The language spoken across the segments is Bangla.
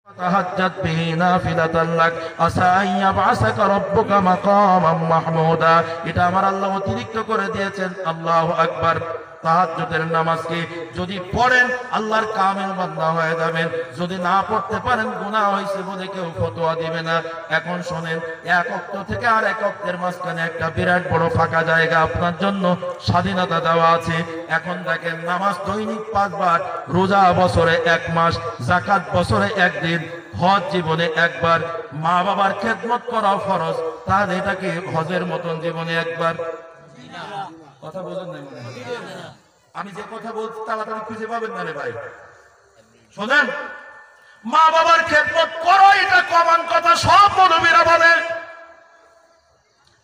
তাহাজ্জাত বিহি নাফিলাতান লাক আসা আন ইয়াবআসাকা রাব্বুকা মাকামান মাহমুদা। এটা আমার আল্লাহ অতিরিক্ত করে দিয়েছেন। আল্লাহু আকবার। তাহাজ্জুদের নামাজকে যদি পড়েন আল্লাহর কামিল বান্দা হয়ে যাবেন, যদি না পড়তে পারেন গুনাহ হয়েছে বলে কেউ ফতোয়া দিবে না। এখন শোনেন, এক ওয়াক্ত থেকে আর এক ওয়াক্তের মাঝখানে একটা বিরাট বড় ফাঁকা জায়গা আপনার জন্য স্বাধীনতা দেওয়া আছে। এখন দেখেন, নামাজ দৈনিক 5 বার, রোজা বছরে 1 মাস, যাকাত বছরে 1 দিন, হজ জীবনে 1 বার, মা বাবার খেদমত করা ফরজ। তাহলে এটা কি হজের মতন জীবনে 1 বার? কথা বলেন না, আমি যে কথা বলছি তাড়াতাড়ি খুঁজে পাবেন না রে ভাই। শোনেন, মা বাবার খেদমত করো, এটা কমন কথা, সব নবীরা বলে,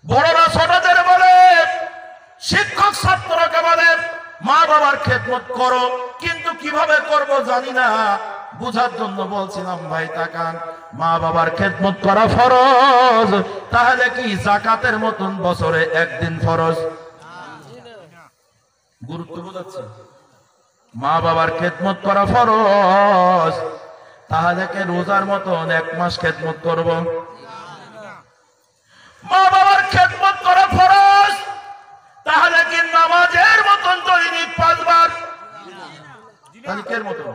বড়রা ছোটদের বলে, শিক্ষক ছাত্রকে বলে মা বাবার খেদমত করো। কিন্তু কিভাবে করব জানি না, বুঝার জন্য বলছিলাম। ভাই তাকান, মা বাবার খেদমত করা ফরজ, তাহলে কি যাকাতের মতন বছরে 1 দিন ফরজ? গুরুত্ব বোঝাচ্ছে। মা বাবার খেদমত করা ফরজ, তাহলে কি রোজার মতন 1 মাস খেদমত করব? মা বাবার খেদমত করা ফরজ, তাহলে কি নামাজের মতন দৈনিক 5 বার? তালিকের মতন।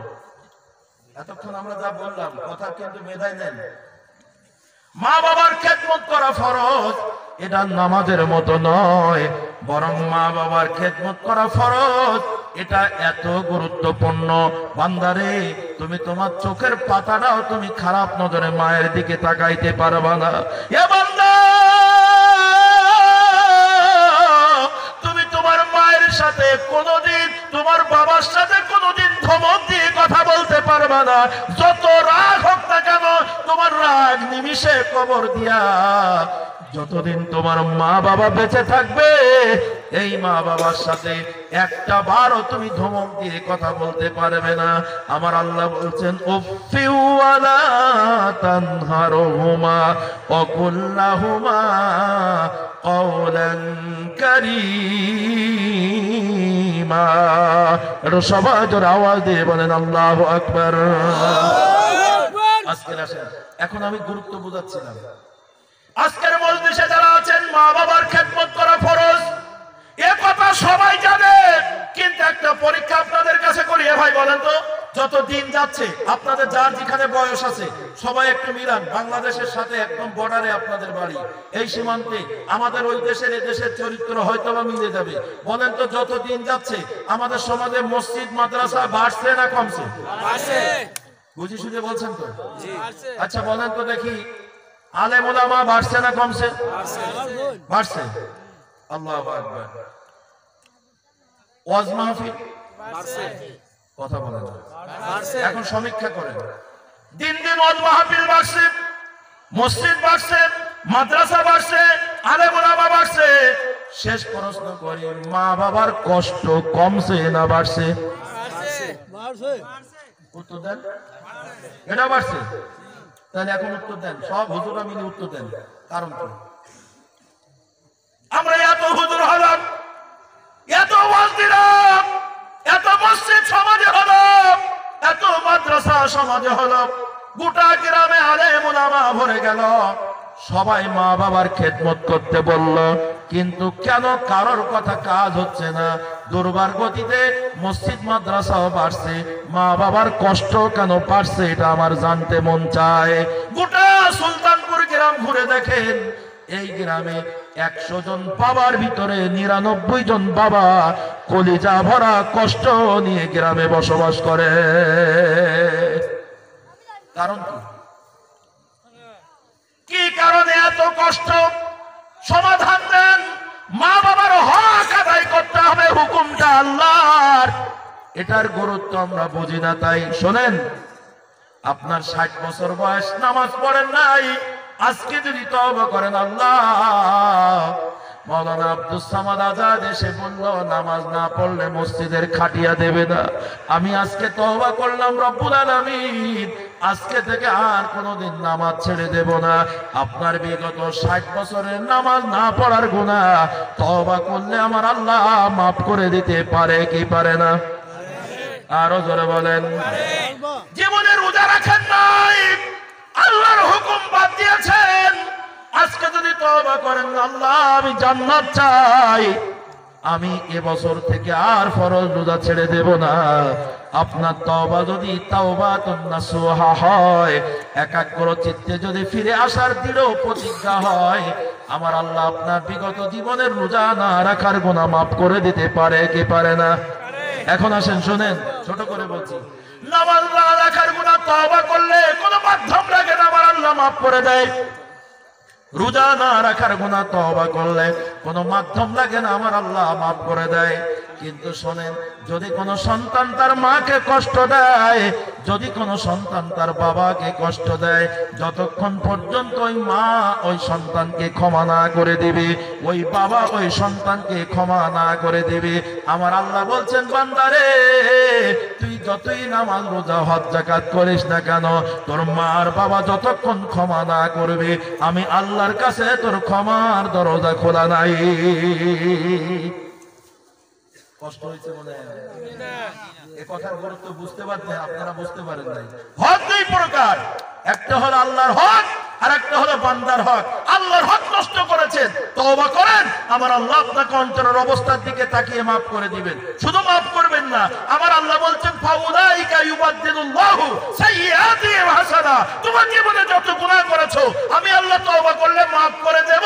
এতক্ষণ আমরা যা বললাম কথা কিন্তু মেধাই নেন। মা বাবার খেদমত করা ফরজ, এটা নামাজের মতো নয়, বরং মা বাবার খেদমত করা ফরজ, এটা এত গুরুত্বপূর্ণ। বান্দারে, তুমি তোমার চোখের পাতাটাও তুমি খারাপ নজরে মায়ের দিকে তাকাইতে পারবা না। এ বান্দা, তুমি তোমার মায়ের সাথে কোনোদিন, তোমার বাবার সাথে কোনোদিন ধমক দিয়ে কথা বলতে পারবা না। যত রাগ হোক না কেন, তোমার রাগ নিমিষে কবর দিয়া। যতদিন তোমার মা বাবা বেঁচে থাকবে, এই মা বাবার সাথে একটা বারও তুমি ধমক দিয়ে কথা বলতে পারবে না। আমার আল্লাহ বলছেন, উফফি ওয়ালা তানহারহুমা ওয়া কুল লাহুমা কওলান কারীমা। এটা সবাই জোরে আওয়াজ দিয়ে বলেন আল্লাহু আকবার। আজকে আসেন, এখন আমি গুরুত্ব বোঝাচ্ছিলাম। আজকের মজলিসে যারা আছেন, মা বাবার খেদমত করা ফরজ, এ কথা সবাই জানে। কিন্তু একটা পরীক্ষা আপনাদের কাছে করি। ভাই বলেন তো, যত দিন যাচ্ছে আপনাদের যার যেখানে বয়স আছে সবাই একটু মিলান। বাংলাদেশের সাথে একদম বর্ডারে আপনাদের বাড়ি, এই সীমান্তে আমাদের ওই দেশের এই দেশের চরিত্র হয়তো বা মিলে যাবে। বলেন তো, যত দিন যাচ্ছে আমাদের সমাজে মসজিদ মাদ্রাসা বাড়ছে না কমছে? বুঝি শুনে বলছেন তো? আচ্ছা বলেন তো দেখি, আলেম ওলামা বাড়ছে না কমছে? বাড়ছে। আল্লাহু আকবার। ওয়াজ মাহফিল বাড়ছে, কথা বলেন না। এখন সমীক্ষা করেন, দিন দিন ওয়াজ মাহফিল বাড়ছে, মসজিদ বাড়ছে, মাদ্রাসা বাড়ছে, আলেম ওলামা বাড়ছে। শেষ প্রশ্ন করি, মা বাবার কষ্ট কমছে না বাড়ছে? উত্তর দেন। এটা বাড়ছে। তাহলে এখন উত্তর দেন, সব হুজুরা মিলে উত্তর দেন। কারণ কি? আমরা এত হুজুর হলাম, এত ওয়াজ দিলাম, এত মসজিদ সমাজে হলো, এত মাদ্রাসা সমাজে হলো, গোটা গ্রামে আলেম ওলামা ভরে গেল, সবাই মা বাবার খেদমত করতে বলল, কিন্তু কেন কারোর কথা কাজ হচ্ছে না? দুর্বার গতিতে মসজিদ মাদ্রাসাও বাড়ছে, মা বাবার কষ্ট কেন বাড়ছে? এটা আমার জানতে মন চায়। গোটা সুলতানপুর গ্রাম ঘুরে দেখেন, এই গ্রামে 100 জন বাবার ভিতরে 99 জন বাবা কলিজা ভরা কষ্ট নিয়ে গ্রামে বসবাস করে। কারণ কি? কি কারণে এত কষ্ট? সমাধান দেন। মা বাবার হক আদায় করতে হবে, হুকুমটা আল্লাহর। এটার গুরুত্ব আমরা বুঝি না। তাই শোনেন, আপনার 60 বছর বয়স, নামাজ পড়েন নাই, আজকে যদি তওবা করেন, আল্লাহ মাওলানা আব্দুস সামাদ আজাদ এসে বলল নামাজ না পড়লে মসজিদের খাটিয়া দেবে না। আমি আজকে তওবা করলাম, রব্বুল আলামিন আজকে থেকে আর কোনোদিন নামাজ ছেড়ে দেব না। আপনার বিগত 60 বছরের নামাজ না পড়ার গুনাহ তওবা করলে আমার আল্লাহ মাফ করে দিতে পারে কি পারে না? আরো জোরে বলেন। জীবনে রোজা রাখেন নাই, তওবা করেন, আল্লাহ আমি জান্নাত চাই, আমি এবছর থেকে আর ফরজ রোজা ছেড়ে দেব না। আপনার তওবা যদি তাওবাতুন নাসুহা হয়, একাগ্র চিত্তে যদি ফিরে আসার দৃঢ় প্রতিজ্ঞা হয়, আমার আল্লাহ আপনার বিগত জীবনের রোজা না রাখার গুনাহ মাফ করে দিতে পারে কি পারে না? এখন আসেন শুনেন, ছোট করে বলছি, নামাজ না রাখার গুনাহ তওবা করলে কোনো মাধ্যম লাগে না, আমার আল্লাহ মাফ করে দেয়। রোজা না রাখার গুনাহ তওবা করলে কোনো মাধ্যম লাগে না, আমার আল্লাহ মাফ করে দেয়। কিন্তু শোনেন, যদি কোনো সন্তান তার মাকে কষ্ট দেয়, যদি কোনো সন্তান তার বাবাকে কষ্ট দেয়, যতক্ষণ পর্যন্ত ওই মা ওই সন্তানকে ক্ষমা না করে দিবে, ওই বাবা ওই সন্তানকে ক্ষমা না করে দিবে, আমার আল্লাহ বলছেন, বান্দারে তুই যতই নামাজ রোজা হজ যাকাত করিস না কেন, তোর মা আর বাবা যতক্ষণ ক্ষমা না করবে, আমি আল্লাহর কাছে তোর ক্ষমার দরজা খোলা নাই। কষ্ট হয়েছে মনে হয়, এই কথার গুরুত্ব বুঝতে পারতে আপনারা বুঝতে পারেন নাই। হক দুই প্রকার, একটা হলো আল্লাহর হক আর একটা হলো বান্দার হক। আল্লাহর হক নষ্ট করেছেন, তওবা করেন, আমার আল্লাহ আপনাকে অন্তরের অবস্থার দিকে তাকিয়ে মাফ করে দিবেন। শুধু মাফ করবেন না, আমার আল্লাহ বলছেন, ফাউলাইকা ইউবাদদিলুল্লাহু সাইয়্যাতিহিম হাসানা। তোমার জীবনে যত গুনাহ করেছো আমি আল্লাহ তওবা করলে মাফ করে দেব।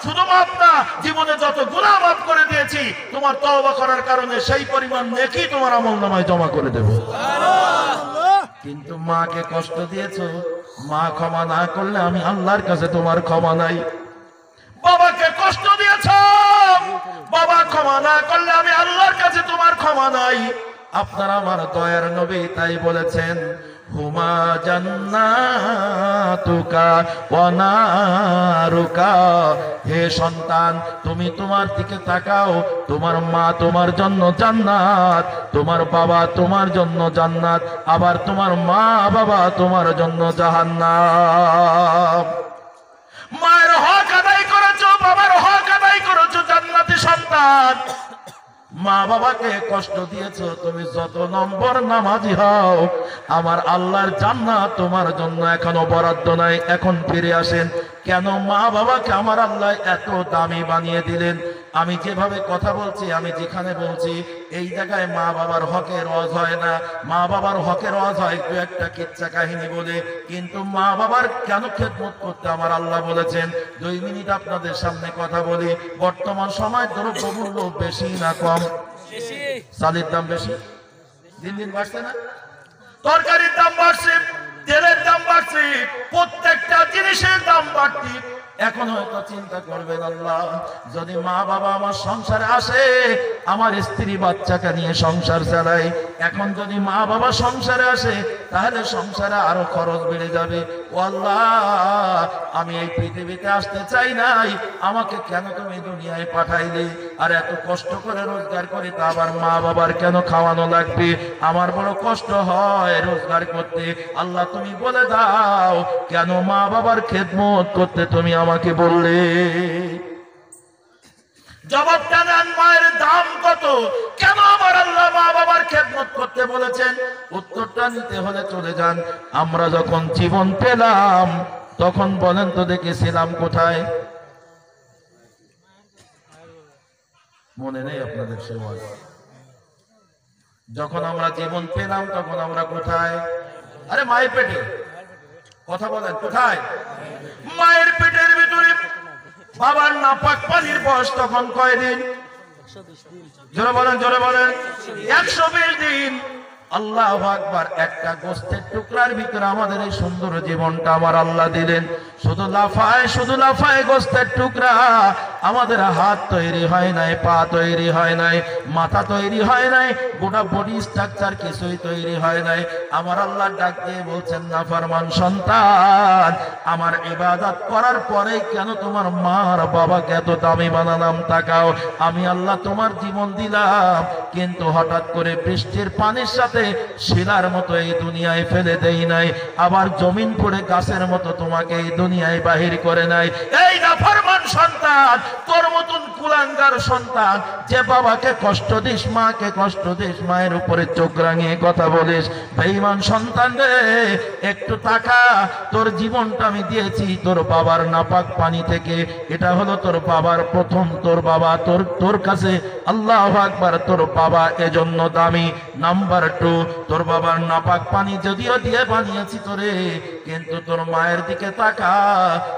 শুধু মাফ না, জীবনে যত গুনাহ মাফ করে দিয়েছি, তোমার তওবা করার কারণে সেই পরিমাণ নেকি তোমার আমলনামায় জমা করে দেব। সুবহানাল্লাহ। কিন্তু মাকে কষ্ট দিয়েছো, মা ক্ষমা না করলে আমি আল্লাহর কাছে তোমার ক্ষমা নাই। বাবাকে কষ্ট দিয়েছো, বাবা ক্ষমা না করলে আমি আল্লাহর কাছে তোমার ক্ষমা নাই। আপনারা আমার দয়ার নবী তাই বলেছেন, হুমা জান্নাতুকা ওয়া নারুকা। হে সন্তান, তুমি তোমার দিকে তাকাও, তোমার মা তোমার জন্য জান্নাত, তোমার বাবা তোমার জন্য জান্নাত, আবার তোমার মা বাবা তোমার জন্য জাহান্নাম। মায়ের হক আদায় করেছো, বাবার হক আদায় করেছো, জান্নাতি সন্তান। মা বাবাকে কষ্ট দিয়েছো, তুমি যত নম্বর নামাজি হও, আমার আল্লাহর জান্নাত তোমার জন্য এখনো বরাদ্দ নাই। এখন ফিরে আসেন, কেন মা বাবাকে আমার আল্লাহ এত দামি বানিয়ে দিলেন? আমি যেভাবে কথা বলছি, আমি যেখানে বলছি, এই জায়গায় মা বাবার হকের ওয়াজ হয় না। মা বাবার হকের ওয়াজ হয় দু একটা কিচ্ছা কাহিনী বলে, কিন্তু মা বাবার কেন খেদমত করতে আমার আল্লাহ বলেছেন। 2 মিনিট আপনাদের সামনে কথা বলি। বর্তমান সময় দ্রব্যমূল্য বেশি না কম? চালের দাম বেশি, দিন দিন বাড়ছে না? তরকারির দাম বাড়ছে, তেলের দাম বাড়ছে, প্রত্যেকটা জিনিসের দাম বাড়ছে। এখন হয়তো চিন্তা করবেন, আল্লাহ যদি মা বাবা আমার সংসারে আসে, আমার স্ত্রী বাচ্চাকে নিয়ে সংসার চালাই, এখন যদি মা বাবা সংসারে আসে তাহলে সংসারে আরো খরচ বেড়ে যাবে। ও আল্লাহ, আমি এই পৃথিবীতে আসতে চাই নাই, আমাকে কেন তুমি দুনিয়ায় পাঠাইলে? আর এত কষ্ট করে রোজগার করি, তা আবার মা বাবার কেন খাওয়ানো লাগবে? আমার বড় কষ্ট হয় রোজগার করতে। আল্লাহ তুমি বলে দাও, কেন মা বাবার খেদমত করতে তুমি আমাকে বললে? জবাবটা দেন, মায়ের দাম কত? কেন আমার আল্লাহ মা বাবার খেদমত করতে বলেছেন? উত্তরটা নিতে হলে চলে যান, আমরা যখন জীবন পেলাম তখন বলেন তো দেখেছিলাম কোথায়? মনে নেই আপনাদের সে ওয়াজ? যখন আমরা জীবন পেলাম তখন আমরা কোথায়? আরে মায়ের পেটে। কথা বলেন, কোথায়? মায়ের পেটের ভিতরে। বাবার নাপাক পানির বয়স তখন কয়দিন? জোরে বলেন, জোরে বলেন। 120 দিন। আল্লাহু আকবার। একটা গোস্তের টুকরার ভিতরে আমাদের এই সুন্দর জীবনটা আমার আল্লাহ দিলেন। শুধু লাফায় গোস্তের টুকরা। আমাদের হাত তৈরি হয় নাই, পা তৈরি হয় নাই, মাথা তৈরি হয় নাই, গোটা বডি স্ট্রাকচার কিছুই তৈরি হয় নাই। আমার আল্লাহ ডাক দিয়ে বলছেন, নাফরমান সন্তান, আমার ইবাদত করার পরে কেন তোমার মার বাবাকে এত দামি বানালাম? তাকাও, আমি আল্লাহ তোমার জীবন দিলাম, কিন্তু হঠাৎ করে বৃষ্টির পানির সাথে শিলার মতো এই দুনিয়ায় ফেলে দেই নাই, আবার জমিন পড়ে গাছের মতো তোমাকে এই দুনিয়ায় বাহির করে নাই। এই নাফরমান বেঈমান সন্তান, তোর মতন কুলাঙ্গার সন্তান, যে বাবাকে কষ্ট দিস, মাকে কষ্ট দিস, মায়ের উপরে চোখ রাঙিয়ে কথা বলিস, বেঈমান সন্তান রে, একটু তাকা। তোর জীবনটা আমি দিয়েছি তোর বাবার নাপাক পানি থেকে। এটা হলো তোর বাবার প্রথম, তোর বাবা তোর কাছে, আল্লাহু আকবার, তোর বাবা এজন্য দামি। নাম্বার 2, তোর বাবার নাপাক পানি যদিও দিয়ে বানিয়েছি তোরে, কিন্তু তোর মায়ের দিকে তাকা।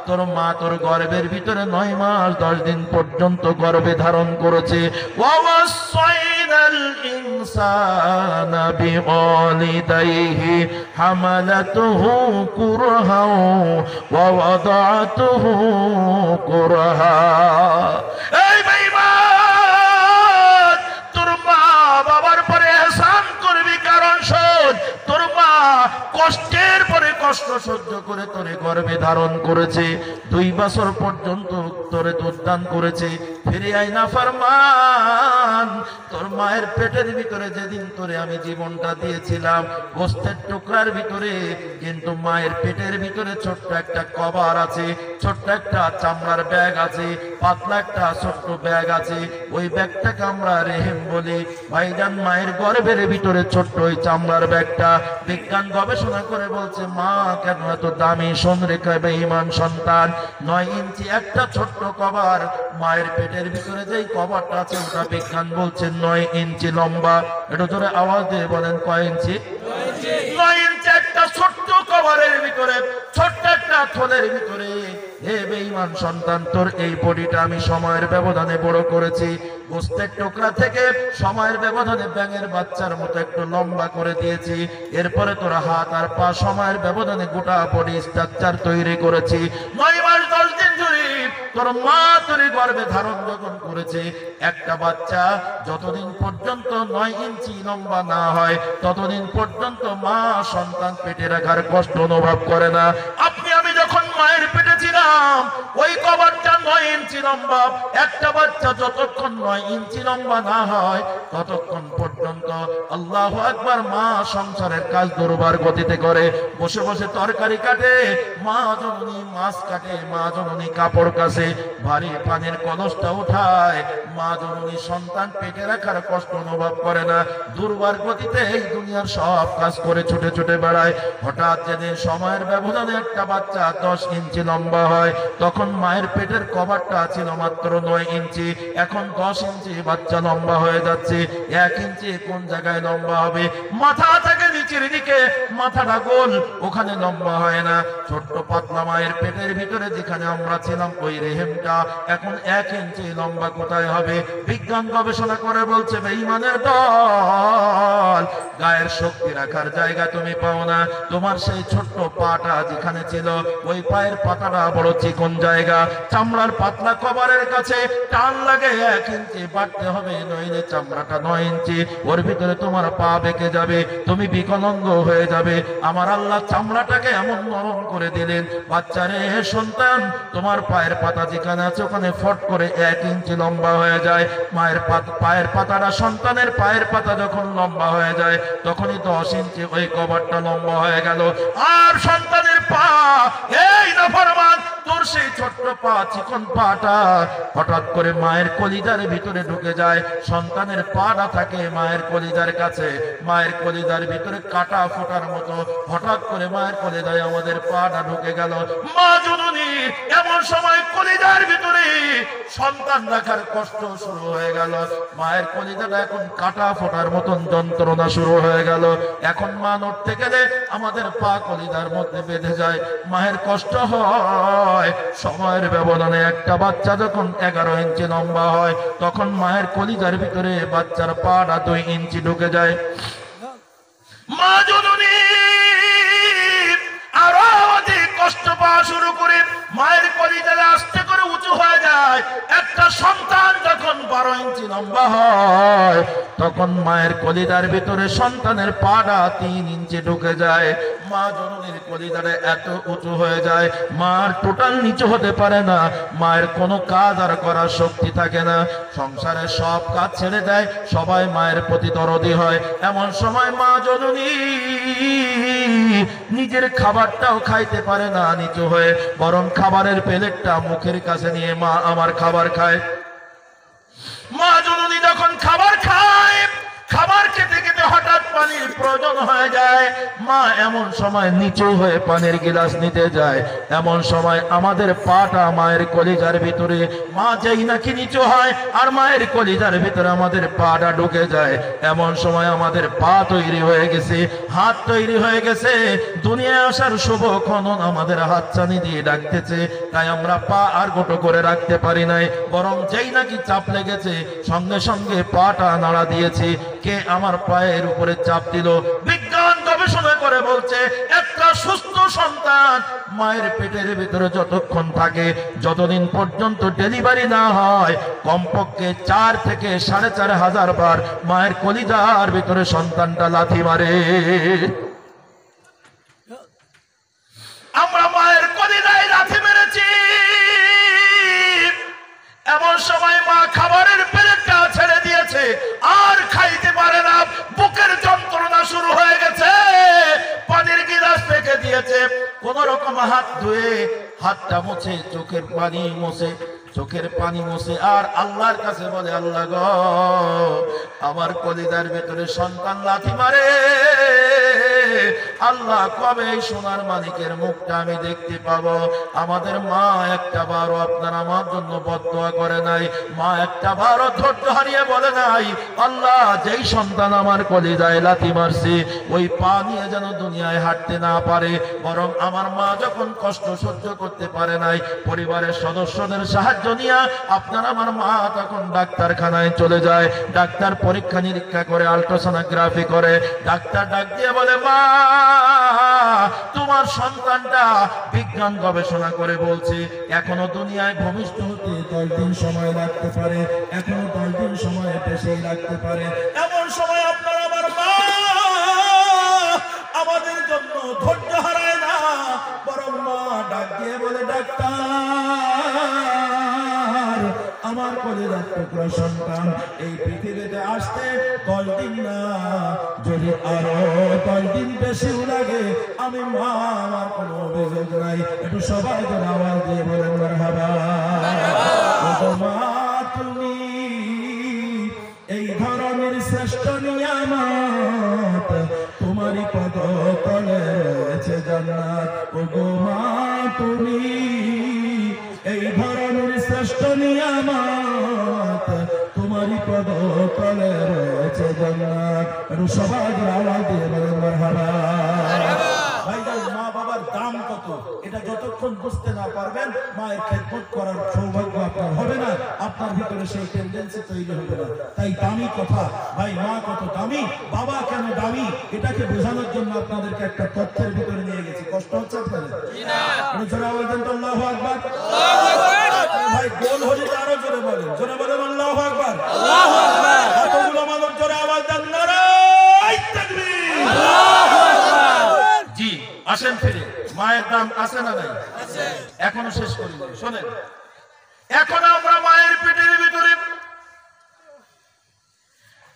তোর মা তোর গর্ভের ভিতরে 9 মাস 10 দিন পর্যন্ত গর্ভে ধারণ করেছে। ওয়াসাইনাল ইনসানা বিওয়ালিদাইহি হামালাতুহু কুরহা ওয়া ওয়াদাতুহু কুরহা। এই বেঈমান, তোর মা বাবার পরে ihsan করবি, কারণ শোন, তোর মা কষ্টের পরে কষ্ট সহ্য করে তোরে গর্ভে ধারণ করেছে, 2 বছর পর্যন্ত তোরে দুধ দান করেছে। ফিরে আয় নাফরমান, তোর মায়ের পেটের ভিতরে যেদিন তোরে আমি জীবনটা দিয়েছিলাম গোস্তের টুকরার ভিতরে, কিন্তু মায়ের পেটের ভিতরে ছোট্ট একটা কভার আছে, ছোট্ট একটা চামড়ার ব্যাগ আছে, পাতলা একটা ছোট্ট ব্যাগ আছে, ওই ব্যাগটাকে আমরা রেহেম বলি। ভাইজান, মায়ের গর্ভের ভিতরে ছোট্ট ওই চামড়ার ব্যাগটা বিজ্ঞান গবেষণা করে বলছে মা কেন এত দামি। শোন রেখা বেঈমান সন্তান, 9 ইঞ্চি একটা ছোট্ট কভার, মায়ের পেটের ভিতরে যেই কভারটা আছে ওটা বিজ্ঞান বলছে 9 ইঞ্চি লম্বা। এটা ধরে আওয়াজ দিয়ে বলেন, কয় ইঞ্চি? 9 ইঞ্চি একটা ছোট্ট কভারের ভিতরে, ছোট্ট একটা থলের ভিতরে। হে বেঈমান সন্তান, তোর এই বডিটা আমি সময়ের ব্যবধানে বড় করেছি। গোস্তের টুকরা থেকে সময়ের ব্যবধানে ব্যাঙের বাচ্চার মতো একটু লম্বা করে দিয়েছি। এরপরে তোর হাত আর পা সময়ের ব্যবধানে গোটা বডি স্ট্রাকচার তৈরি করেছি। 9 মাস 10 দিন ধরে তোর মা তোর গর্ভে ধারণ যখন করেছে, একটা বাচ্চা যতদিন পর্যন্ত 9 ইঞ্চি লম্বা না হয় ততদিন পর্যন্ত মা সন্তান পেটে রাখার কষ্ট অনুভব করে না। আপনি আমি যখন মায়ের পেটে ছিলাম, ওই কভারটা 9 ইঞ্চি লম্বা। একটা বাচ্চা যতক্ষণ 9 ইঞ্চি লম্বা না হয় ততক্ষণ পর্যন্ত আল্লাহু আকবার মা সংসারের কাজ দুর্বার গতিতে করে। বসে বসে তরকারি কাটে, মা জননী মাছ কাটে, মা জননী কাপড় কাচে, ভারী পানির কলসটা উঠায়, মা জননী সন্তান পেটে রাখার কষ্ট অনুভব করে না। দুর্বার গতিতে এই দুনিয়ার সব কাজ করে ছুটে ছুটে বেড়ায়। হঠাৎ যেদিন সময়ের ব্যবধানে একটা বাচ্চা 10 ইঞ্চি লম্বা হয়, তখন মায়ের পেটের কভারটা ছিল মাত্র 9 ইঞ্চি, এখন 10 ইঞ্চি বাচ্চা লম্বা হয়ে যাচ্ছে। 1 ইঞ্চি কোন জায়গায় লম্বা হবে? মাথা থেকে নিচের দিকে, মাথাটা গোল, ওখানে লম্বা হয় না। ছোট্ট পাতলা মায়ের পেটের ভিতরে যেখানে আমরা ছিলাম ওই রেহেমটা এখন 1 ইঞ্চি লম্বা কোথায় হবে? বিজ্ঞান গবেষণা করে বলছে বেঈমানের দল, গায়ের শক্তি রাখার জায়গা তুমি পাও না। তোমার সেই ছোট্ট পাটা যেখানে ছিল ওই পায়ের পাতাটা বড় চিকন জায়গা, চামড়ার পাতলা কভারের কাছে টান লাগে 1 ইঞ্চি বাড়তে হবে, নইলে চামড়াটা 9 ইঞ্চি, ওর ভিতরে তোমার পা বেঁকে যাবে, তুমি বিকলাঙ্গ হয়ে যাবে। আমার আল্লাহ চামড়াটাকে এমন নরম করে দিলেন, বাচ্চারে সন্তান তোমার পায়ের পাতা যেখানে আছে ওখানে ফট করে 1 ইঞ্চি লম্বা হয়ে যায়। মায়ের পায়ের পাতাটা, সন্তানের পায়ের পাতা যখন লম্বা হয়ে যায় তখনই 10 ইঞ্চি ওই কভারটা লম্বা হয়ে গেল। আর সন্তানের পা, এই নাফরমান, তোর সেই ছোট্ট পা, চিকন পাটা হঠাৎ করে মায়ের কলিজার ভিতরে ঢুকে যায়। সন্তানের পাটা থাকে মায়ের কলিজার কাছে, মায়ের কলিজার ভিতরে কাটা ফোটার মতো হঠাৎ করে মায়ের কলিজায় আমাদের পাটা ঢুকে গেল। মা জননী এমন সময় কলিজার ভিতরে সন্তান রাখার কষ্ট শুরু হয়ে গেল। মায়ের কলিজাটা এখন কাটা ফোটার মতন যন্ত্রণা শুরু হয়ে গেল। এখন মা নড়তে গেলে আমাদের পা কলিজার মধ্যে বেঁধে যায়, মায়ের কষ্ট হয়। সময়ের ব্যবধানে একটা বাচ্চা যখন 11 ইঞ্চি লম্বা হয় তখন মায়ের কলিজার ভিতরে বাচ্চার পাটা 2 ইঞ্চি ঢুকে যায়। মা জননী আরো অধিক কষ্ট পাওয়া শুরু করে মায়ের কলিজাটা আস্তে করে উঁচু হয়ে যায়। একটা সন্তান যখন 12 ইঞ্চি লম্বা হয় তখন মায়ের কলিজার ভিতরে সন্তানের পাটা 3 ইঞ্চি ঢুকে যায়। মা জননীর কলিজাটা এত উঁচু হয়ে যায়, মার টোটাল নিচু হতে পারে না, মায়ের কোনো কাজ আর করার শক্তি থাকে না, সংসারের সব কাজ ছেড়ে দেয়, সবাই মায়ের প্রতি দরদি হয়। এমন সময় মা জননী নিজের খাবারটাও খাইতে পারে না নিচু হয়ে, বরং খাবারের প্লেটটা মুখের কাছে নিয়ে মা আমার খাবার খায়। মা জননী যখন খাবার খায়, খাবার খেতে খেতে হঠাৎ পানির প্রয়োজন হয়ে যায়, মা এমন সময় নিচু হয়ে পানির গিলাস নিতে যায়। এমন সময় আমাদের পাটা মায়ের কলিজার ভিতরে, মা যেই নাকি নিচু হয় আর মায়ের কলিজার ভিতরে আমাদের পাটা ঢুকে যায়। এমন সময় আমাদের পা তৈরি হয়ে গেছে, হাত তৈরি হয়ে গেছে, দুনিয়ায় আসার শুভক্ষণ আমাদের হাতছানি দিয়ে ডাকতেছে। তাই আমরা পা আর গোটো করে রাখতে পারি নাই, বরং যেই নাকি চাপ লেগেছে সঙ্গে সঙ্গে পাটা নাড়া দিয়েছি। কে আমার পায়ের উপরে চাপ দিল? বিজ্ঞান গবেষণা করে বলছে, একটা সুস্থ সন্তান মায়ের পেটের ভিতরে যতক্ষণ থাকে, যতদিন পর্যন্ত ডেলিভারি না হয়, কমপক্ষে 4 থেকে 4,500 বার মায়ের কলিজার ভিতরে সন্তানটা লাথি মারে। আমরা মায়ের কলিজায় লাথি মেরেছি। এমন সময় মা খাবারের প্লেটটা ছেড়ে দিয়েছে, আর খাইতে পারে না, বুকের যন্ত্রণা শুরু হয়ে গেছে, পানির গিলাস রেখে দিয়েছে। কোন রকম হাত ধুয়ে হাতটা মুছে, চোখের পানি মুছে আর আল্লাহর কাছে বলে, আল্লাহ গো, আমার কলিজার ভেতরে সন্তান লাথি মারে, আল্লাহ কবে এই সোনার মালিকের মুখটা আমি দেখতে পাবো? আমাদের মা একটা বারও আপনার আমার জন্য বদদোয়া করে নাই, মা একটা বারও ধৈর্য হারিয়ে বলে নাই, আল্লাহ যেই সন্তান আমার কলিজায় লাথি মারছে ওই পা নিয়ে যেন দুনিয়ায় হাঁটতে না পারে। বরং আমার মা যখন কষ্ট সহ্য করতে পারে নাই, পরিবারের সদস্যদের সাহায্য নিয়ে আপনার আমার মা তখন ডাক্তারখানায় চলে যায়। ডাক্তার পরীক্ষা নিরীক্ষা করে, আল্ট্রাসোনোগ্রাফি করে, ডাক্তার ডাক দিয়ে বলে, মা তোমার সন্তানটা বিজ্ঞান গবেষণা করে বলছে এখনো দুনিয়ায় ভূমিষ্ঠ হতে 10 দিন সময় লাগতে পারে, এখনো 10 দিন সময় বেশি লাগতে পারে। এমন সময় আপনার আমার মা আমাদের জন্য ধৈর্য হারায় না, বরং মা ডাক দিয়ে বলে, ডাক্তার, আমার কলিজার টুকরা সন্তান এই পৃথিবীতে আসতে 10 দিন না, যদি আরো 10 দিন বেশিও লাগে, আমি মা, আমার কোনো অভিযোগ নাই। একটু সবাই যেন আওয়াজ দিয়ে বলেন মারহাবা। মা তুমি এই ধরনের শ্রেষ্ঠ নিয়ামত, তোমারই পদ তলে রয়েছে জান্নাত। ওগো মা তুমি এই ধরনের শ্রেষ্ঠ নিয়ামত, তোমারই পদ তলে রয়েছে জান্নাত। একটু সবাই আওয়াজ দিয়ে বলেন মারহাবা। ভাইজান, মা বাবার দাম কত এটা যতক্ষণ বুঝতে না পারবেন, মায়ের খেদমত করার সৌভাগ্য আপনার হবে না, আপনার ভিতরে সেই টেন্ডেন্সি তৈরি হবে না। তাই দামি কথা, ভাই মা কত দামি, বাবা কেন দামি, এটাকে বোঝানোর জন্য আপনাদেরকে একটা তথ্যের ভিতরে নিয়ে গেছি। কষ্ট হচ্ছে আপনাদের? জোরে আওয়াজ দেন তো, আল্লাহু আকবার। ভাই গোল হলে আরো জোরে বলেন, জোরে বলেন আল্লাহু আকবার। আল্লাহু আকবার। কতগুলো মানুষ জোরে আওয়াজ দেন, নারায়ে তাকবীর। আল্লাহু আকবার। জি আসেন ফিরে, মায়ের দাম আছে না নাই? এখনো শেষ করিনি, শোনেন। এখন আমরা মায়ের পেটের ভিতরে,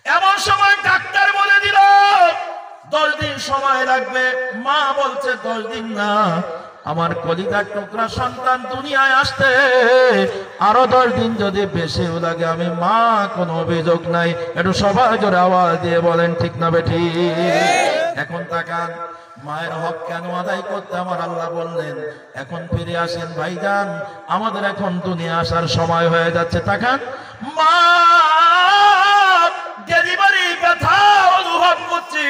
এমন সময় ডাক্তার বলে দিল 10 দিন সময় লাগবে। মা বলছে 10 দিন না, আমার কলিজার টুকরা সন্তান দুনিয়ায় আসতে আরো 10 দিন যদি বেশিও লাগে, আমি মা, কোনো অভিযোগ নাই। একটু সবাই জোরে আওয়াজ দিয়ে বলেন ঠিক না বেঠিক? এখন তাকান, মায়ের হক কেন আদায় করতে আমার আল্লাহ বললেন। এখন ফিরে আসেন ভাইজান, আমাদের এখন দুনিয়া আসার সময় হয়ে যাচ্ছে। তাকান, মা ডেলিভারি ব্যথা অনুভব করছি,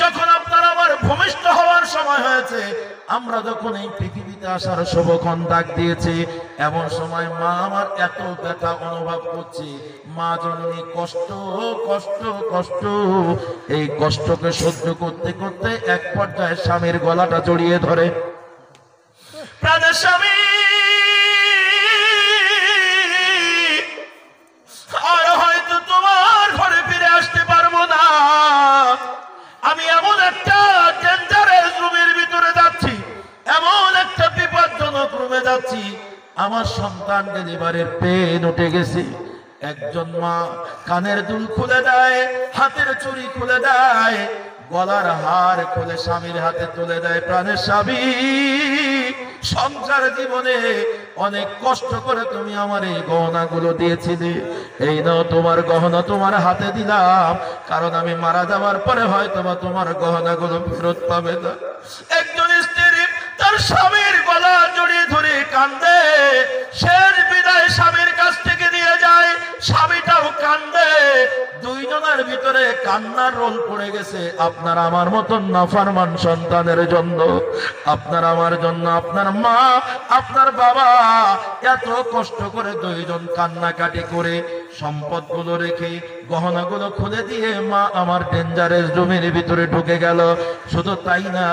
যখন আপনার আমার ভূমিষ্ঠ হওয়ার সময় হয়েছে, আমরা যখন এই পৃথিবীতে আসার শুভক্ষণ ডাক দিয়েছি, এমন সময় মা আমার এত ব্যথা অনুভব করছি। মা জননী কষ্ট কষ্ট কষ্ট, এই কষ্টকে সহ্য করতে করতে এক পর্যায়ে স্বামীর গলাটা জড়িয়ে ধরে, প্রাণের স্বামী, আর হয়তো তোমার ঘরে ফিরে আসতে পারবো না, আমি এমন একটা ডেঞ্জারাস রুমের ভিতরে যাচ্ছি, এমন একটা বিপজ্জনক রুমে যাচ্ছি, আমার সন্তান ডেলিভারির পেন উঠে গেছে। একজন মা কানের দুল খুলে দেয়, হাতের চুড়ি খুলে দেয়, গলার হার খুলে স্বামীর হাতে তুলে দেয়। প্রাণের স্বামী, সংসার জীবনে অনেক কষ্ট করে তুমি আমার এই গহনাগুলো দিয়েছিলে, এই নাও তোমার গহনা তোমার হাতে দিলাম, কারণ আমি মারা যাওয়ার পরে হয়তো বা তোমার গহনাগুলো ফেরত পাবে না। একজন স্ত্রী তার স্বামীর গলা জড়িয়ে ধরে কান্দে, শেষ বিদায় স্বামীর কাছ থেকে দিয়ে যায়, স্বামীটাও কান্দে, দুইজনের ভিতরে কান্নার রোল পড়ে গেছে। আপনার আমার মতন নাফরমান সন্তানের জন্য, আপনার আমার জন্য, আপনার মা আপনার বাবা এত কষ্ট করে দুইজন কান্নাকাটি করে সম্পদগুলো রেখে গহনাগুলো খুলে দিয়ে মা আমার ডেঞ্জারেস জমির ভিতরে ঢুকে গেল। শুধু তাই না,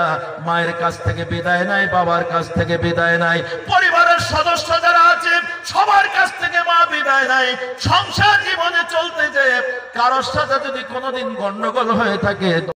মায়ের কাছ থেকে বিদায় নাই, বাবার কাছ থেকে বিদায় নাই, পরিবারের সদস্য যারা আছে সবার কাছ থেকে মা বিদায় নাই। সংসার জীবনে চলতে যে কারোর সাথে যদি কোনোদিন গন্ডগোল হয়ে থাকে